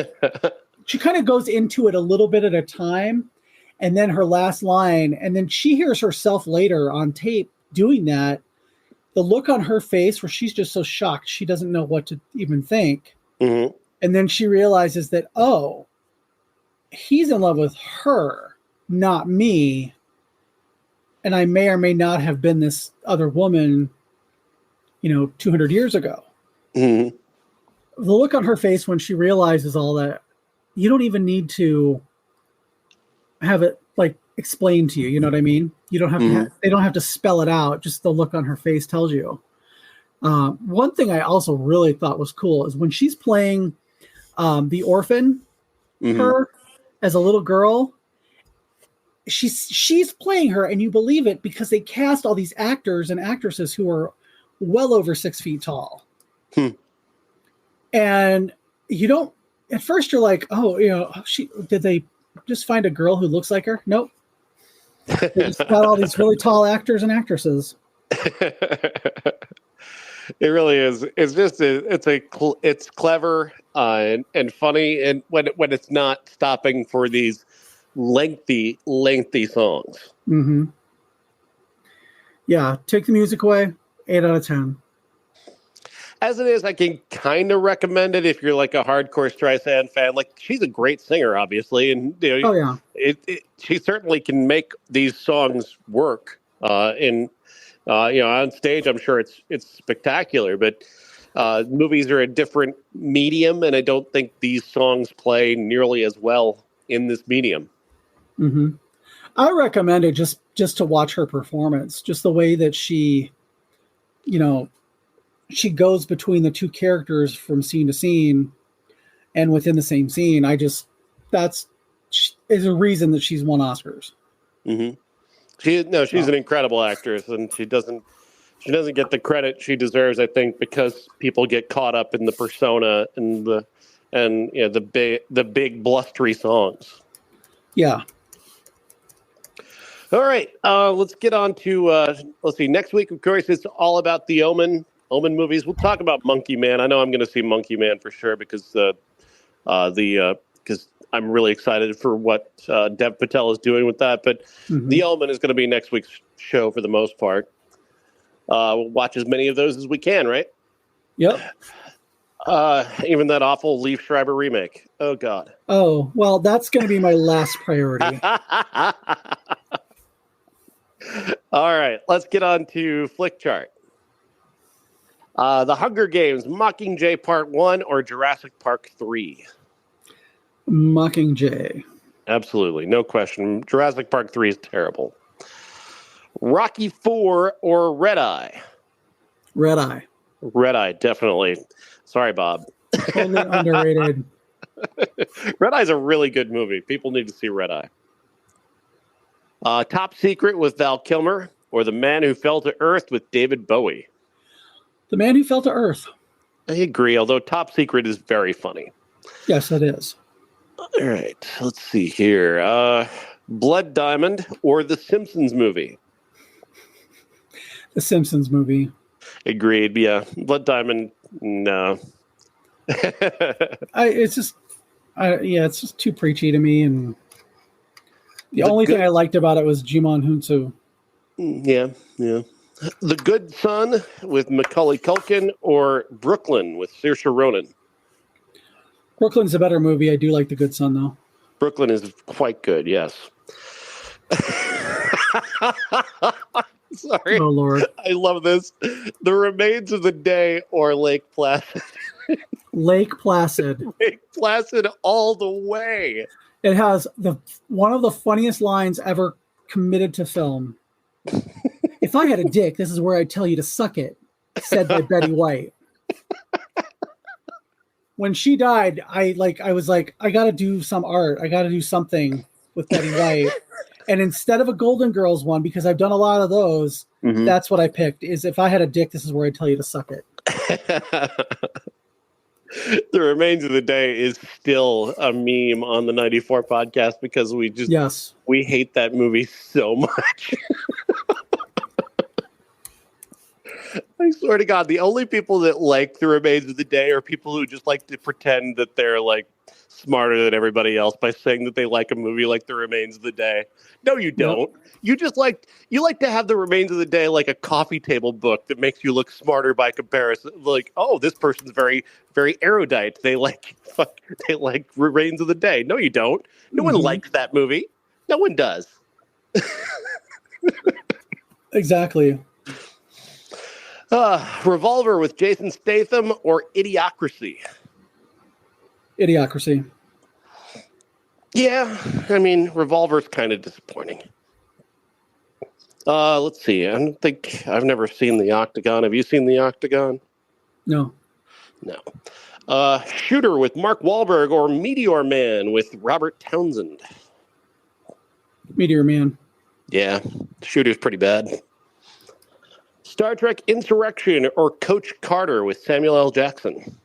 she kind of goes into it a little bit at a time, and then her last line, and then she hears herself later on tape doing that. The look on her face where she's just so shocked, she doesn't know what to even think. Mm-hmm. And then she realizes that, oh, he's in love with her, not me. And I may or may not have been this other woman, 200 years ago. Mm-hmm. The look on her face when she realizes all that, you don't even need to have it explained to you. You know what I mean? You don't have to. They don't have to spell it out. Just the look on her face tells you. One thing I also really thought was cool is when she's playing the orphan, her as a little girl. She's playing her, and you believe it because they cast all these actors and actresses who are well over 6 feet tall. And you don't, at first you're like, oh, did they just find a girl who looks like her? Nope. They just got all these really tall actors and actresses. It really is. It's just it's clever and funny, and when it's not stopping for these lengthy songs. Mm-hmm. Yeah, take the music away, 8 out of 10. As it is, I can kind of recommend it if you're like a hardcore Streisand fan. Like, she's a great singer, obviously, and she certainly can make these songs work. On stage, I'm sure it's spectacular, but movies are a different medium, and I don't think these songs play nearly as well in this medium. Mm-hmm. I recommend it just to watch her performance, just the way that she, she goes between the 2 characters from scene to scene and within the same scene. That's a reason that she's won Oscars. Mm-hmm. She's an incredible actress, and she doesn't get the credit she deserves, I think, because people get caught up in the persona and the big blustery songs. Yeah. All right, let's get on to, let's see, next week, of course, it's all about the Omen movies. We'll talk about Monkey Man. I know I'm going to see Monkey Man for sure because because I'm really excited for what Dev Patel is doing with that. But The Omen is going to be next week's show for the most part. We'll watch as many of those as we can, right? Yep. Even that awful Leaf Schreiber remake. Oh, God. Oh, well, that's going to be my last priority. All right, let's get on to Flick Chart. The Hunger Games, Mockingjay Part 1 or Jurassic Park 3? Mockingjay. Absolutely, no question. Jurassic Park 3 is terrible. Rocky 4 or Red Eye? Red Eye. Red Eye, definitely. Sorry, Bob. Totally underrated. Red Eye's a really good movie. People need to see Red Eye. Top Secret with Val Kilmer or The Man Who Fell to Earth with David Bowie? The Man Who Fell to Earth. I agree, although Top Secret is very funny. Yes, it is. All right, let's see here. Blood Diamond or The Simpsons movie? The Simpsons movie. Agreed, yeah. Blood Diamond, no. It's just too preachy to me, and the only thing I liked about it was Jimon Hunsu. Yeah. The Good Son with Macaulay Culkin or Brooklyn with Saoirse Ronan? Brooklyn's a better movie. I do like The Good Son, though. Brooklyn is quite good, yes. Sorry. Oh, Lord. I love this. The Remains of the Day or Lake Placid? Lake Placid. Lake Placid all the way. It has one of the funniest lines ever committed to film. If I had a dick, this is where I'd tell you to suck it, said by Betty White. When she died, I was like, I got to do some art. I got to do something with Betty White. And instead of a Golden Girls one, because I've done a lot of those, that's what I picked, is if I had a dick, this is where I'd tell you to suck it. The Remains of the Day is still a meme on the 94 podcast because we hate that movie so much. I swear to God, the only people that like The Remains of the Day are people who just like to pretend that they're like smarter than everybody else by saying that they like a movie like The Remains of the Day. No, you don't. Nope. You like to have The Remains of the Day like a coffee table book that makes you look smarter by comparison. Like, oh, this person's very, very erudite. They like Remains of the Day. No, you don't. No one likes that movie. No one does. Exactly. Revolver with Jason Statham or Idiocracy? Idiocracy. Yeah, I mean, Revolver's kind of disappointing. Let's see. I've never seen The Octagon. Have you seen The Octagon? No. Shooter with Mark Wahlberg or Meteor Man with Robert Townsend? Meteor Man. Yeah, Shooter's pretty bad. Star Trek Insurrection or Coach Carter with Samuel L. Jackson?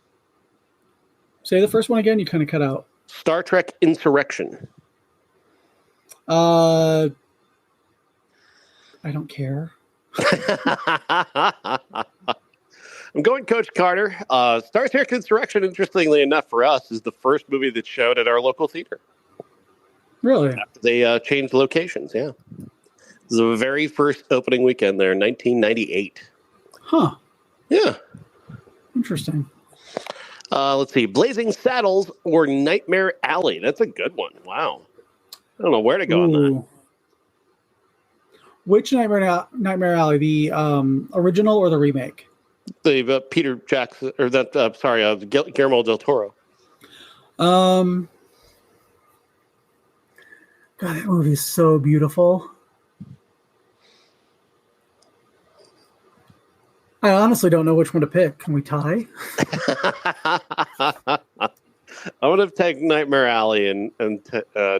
Say the first one again. You kind of cut out. Star Trek Insurrection. I don't care. I'm going Coach Carter. Star Trek Insurrection, interestingly enough for us, is the first movie that showed at our local theater. Really? After they changed locations, yeah. This is the very first opening weekend there, 1998. Huh. Yeah. Interesting. Let's see. Blazing Saddles or Nightmare Alley. That's a good one. Wow. I don't know where to go on that. Which Nightmare Alley? The original or the remake? The Peter Jackson, or Guillermo del Toro. God, that movie is so beautiful. I honestly don't know which one to pick. Can we tie? I would have taken Nightmare Alley and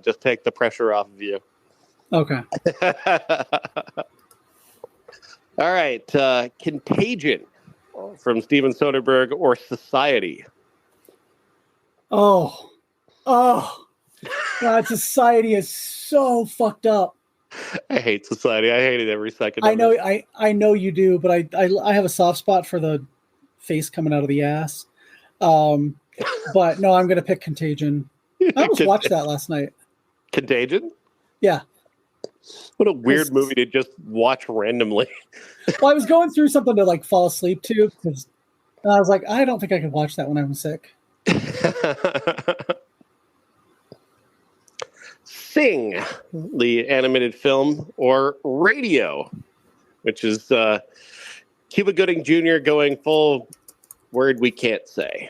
just take the pressure off of you. Okay. All right. Contagion from Steven Soderbergh or Society? Oh. God, Society is so fucked up. I hate Society. I hate it every second. I know you do, but I have a soft spot for the face coming out of the ass. But no, I'm going to pick Contagion. I almost watched that last night. Contagion? Yeah. What a weird movie to just watch randomly. Well, I was going through something to like fall asleep to, because I was like, I don't think I could watch that when I'm sick. Sing, the animated film, or Radio, which is Cuba Gooding Jr. going full word we can't say.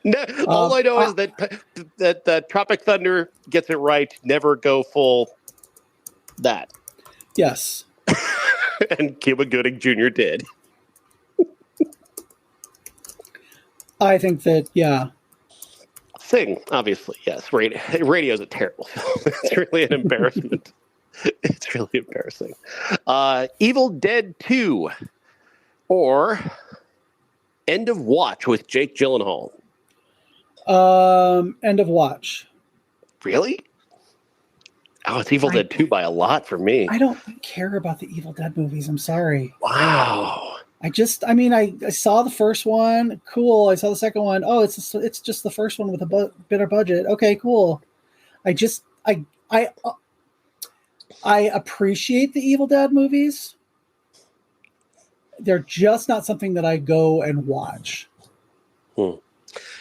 No, all I know is that Tropic Thunder gets it right. Never go full that. Yes. And Cuba Gooding Jr. did. I think that, yeah. Sing, obviously, yes. Radio is a terrible film. It's really an embarrassment. It's really embarrassing. Evil Dead 2 or End of Watch with Jake Gyllenhaal. End of Watch. Really? Oh, it's Evil Dead 2 by a lot for me. I don't care about the Evil Dead movies. I'm sorry. Wow. I saw the first one. Cool. I saw the second one. Oh, it's just the first one with a better budget. Okay, cool. I appreciate the Evil Dead movies. They're just not something that I go and watch.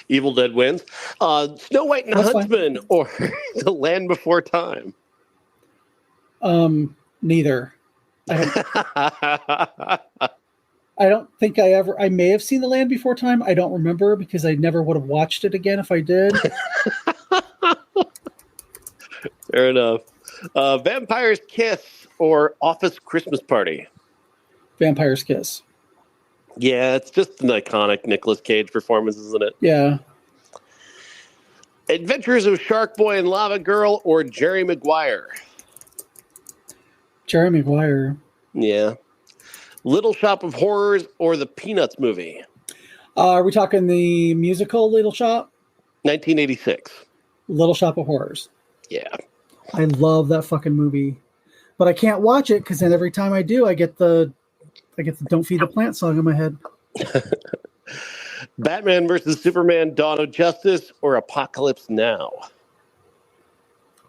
Evil Dead wins. Snow White and That's Huntsman fine. or The Land Before Time. Neither. I don't think I may have seen The Land Before Time. I don't remember because I never would have watched it again if I did. Fair enough. Vampire's Kiss or Office Christmas Party. Vampire's Kiss. Yeah, it's just an iconic Nicolas Cage performance, isn't it? Yeah. Adventures of Shark Boy and Lava Girl or Jerry Maguire. Jerry Maguire. Yeah. Little Shop of Horrors or the Peanuts movie. Are we talking the musical Little Shop? 1986. Little Shop of Horrors. Yeah. I love that fucking movie, but I can't watch it because then every time I do, I get the "Don't Feed the Plant" song in my head. Batman versus Superman: Dawn of Justice or Apocalypse Now.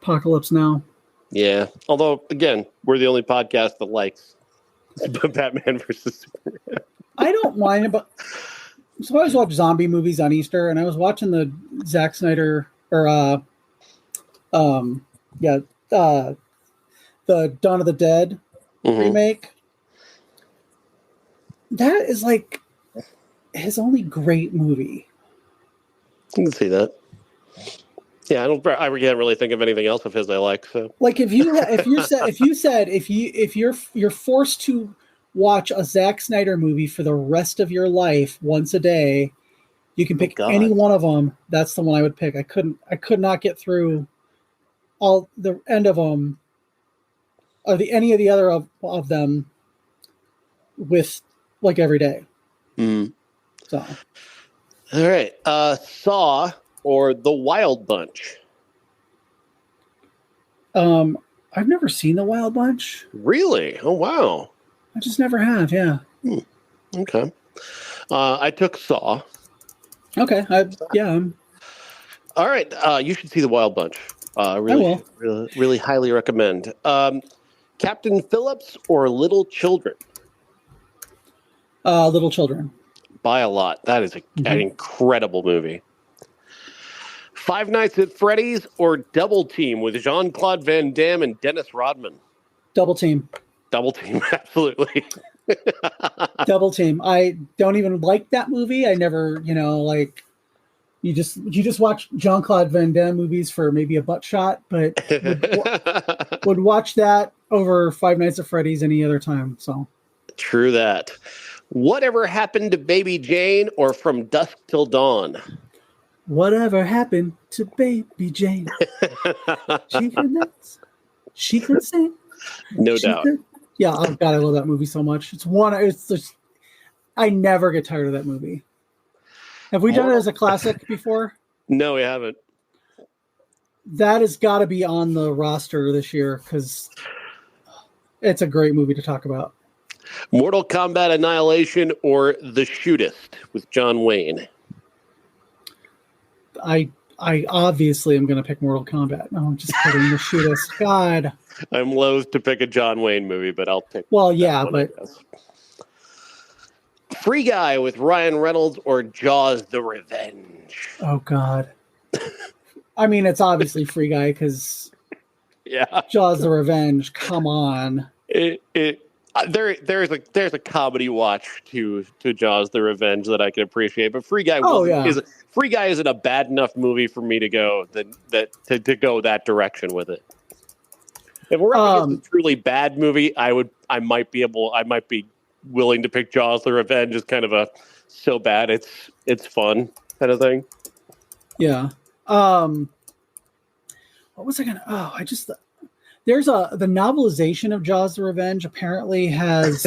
Apocalypse Now. Yeah. Although, again, we're the only podcast that likes Batman versus Superman. I don't mind about. So I always watch zombie movies on Easter, and I was watching the Zack Snyder the Dawn of the Dead remake. That is like his only great movie. You can see that. Yeah, I can't really think of anything else of his I like. So, like, if you're forced to watch a Zack Snyder movie for the rest of your life once a day, you can pick any one of them. That's the one I would pick. I could not get through all the end of them or any of the other of them with like every day. So, all right, Saw or The Wild Bunch. I've never seen The Wild Bunch. Really? Oh wow. I just never have. Yeah. Okay. I took Saw. Okay. All right. You should see The Wild Bunch. Really highly recommend. Captain Phillips or Little Children? Little Children. By a lot. That is an incredible movie. Five Nights at Freddy's or Double Team with Jean-Claude Van Damme and Dennis Rodman? Double Team. Double Team, absolutely. Double Team. I don't even like that movie. I never, you just watch Jean-Claude Van Damme movies for maybe a butt shot, but would watch that over Five Nights at Freddy's any other time. So true that. Whatever Happened to Baby Jane or From Dusk Till Dawn? Whatever happened to Baby Jane? She could dance. She could sing. No doubt. Yeah, oh God, I love that movie so much. It's just, I never get tired of that movie. Have we done it as a classic before? No, we haven't. That has got to be on the roster this year because it's a great movie to talk about. Mortal Kombat Annihilation or The Shootist with John Wayne? I obviously am going to pick Mortal Kombat. No, I'm just kidding. The Shootist. God. I'm loath to pick a John Wayne movie, but I'll pick. Well, yeah, but Free Guy with Ryan Reynolds or Jaws: The Revenge? Oh God. I mean, it's obviously Free Guy because Jaws: The Revenge. Come on. There's a comedy watch to Jaws: The Revenge that I can appreciate, but Free Guy Free Guy isn't a bad enough movie for me to go to go that direction with it. If we're up against a truly bad movie, I might be willing to pick Jaws: The Revenge as kind of a so bad it's fun kind of thing. Yeah. What was I gonna? Oh, there's the novelization of Jaws: The Revenge apparently has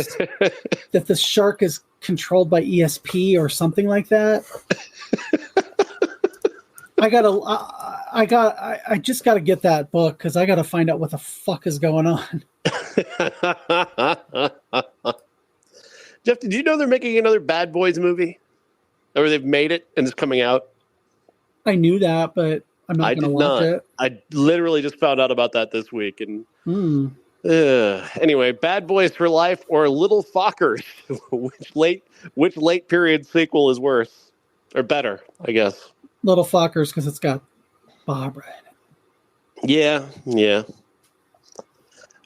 that the shark is controlled by ESP or something like that. I just gotta get that book because I gotta find out what the fuck is going on. Jeff, did you know they're making another Bad Boys movie? Or they've made it and it's coming out? I knew that, but I'm not going to watch it. I literally just found out about that this week. And anyway, Bad Boys for Life or Little Fockers? which late period sequel is worse or better? I guess Little Fockers because it's got Barbara in it. Yeah.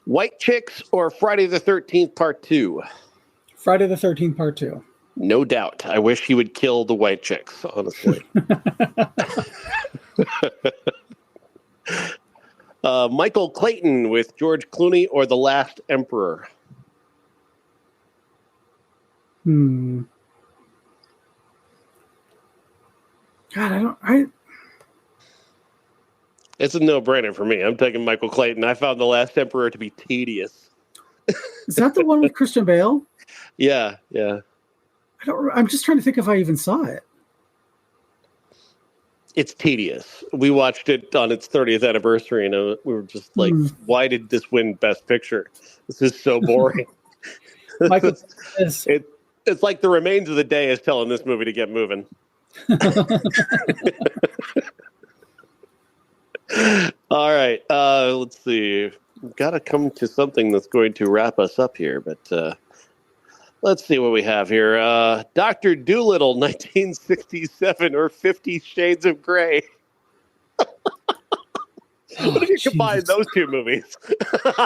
White Chicks or Friday the 13th Part 2? Friday the 13th Part 2. No doubt. I wish he would kill the white chicks, honestly. Michael Clayton with George Clooney or The Last Emperor? God, It's a no-brainer for me. I'm taking Michael Clayton. I found The Last Emperor to be tedious. Is that the one with Christian Bale? Yeah. I'm just trying to think if I even saw it. It's tedious. We watched it on its 30th anniversary, and we were just like, why did this win Best Picture? This is so boring. Michael, it's like The Remains of the Day is telling this movie to get moving. All right. Let's see. We've got to come to something that's going to wrap us up here, but let's see what we have here. Dr. Doolittle, 1967, or 50 Shades of Grey. What if you combine those two movies?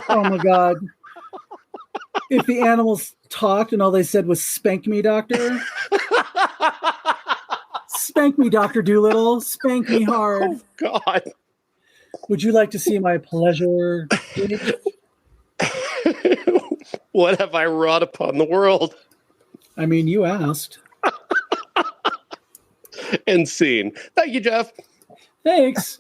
Oh, my God. If the animals talked and all they said was, "Spank me, doctor." Spank me, Dr. Doolittle. Spank me hard. Oh, God. Would you like to see my pleasure? What have I wrought upon the world? I mean, you asked. And scene. Thank you, Jeff. Thanks.